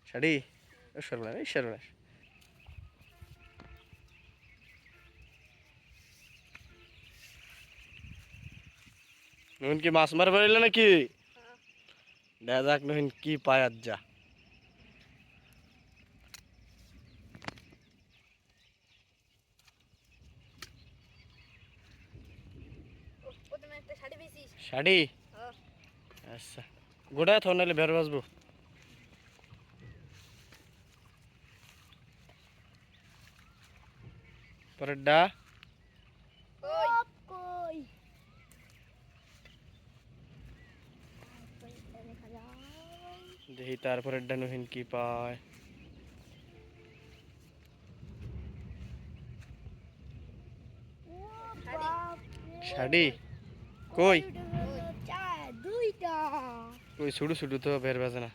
শাড়ি ও সর্বনাশ এই সর্বনাশ নুন কি মাছ মারবার এলো নাকি দেখা যাক নুন কি পায় আজ যা শাড়ি আচ্ছা গোটা থর নাহলে বের বাসবো পরের ডা দেখি তারপরের ডা নুহিন কি পায় শাড়ি কই কই ছুটু ছুটু তো বের বাজে না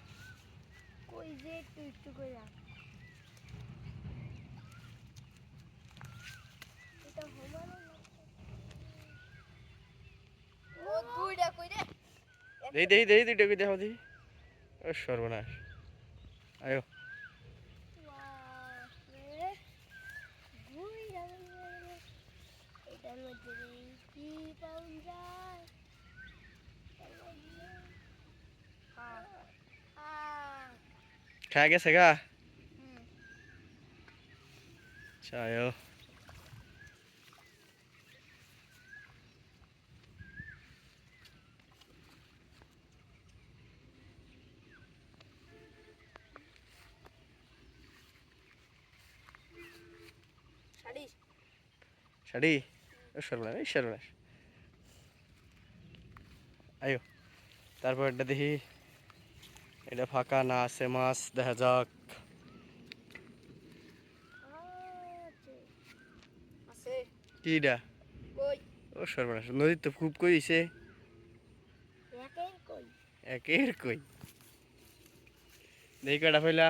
দেই দেই দেই দুইটা কই দেখো দেখি ও সর্বনাশ আয়ো খায় গেছে গা আচ্ছা আয়ো শাড়ি ও সর্বনাশ এই সর্বনাশ আয়ো তারপর এটা দেখি এটা ফাঁকা না আছে মাছ দেখা যাক কিডা ও সর্বনাশ নদীর তো খুব কইছে একের কই দেখি কয়টা ফেলা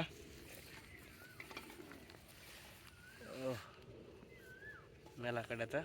মেলা কাটাটা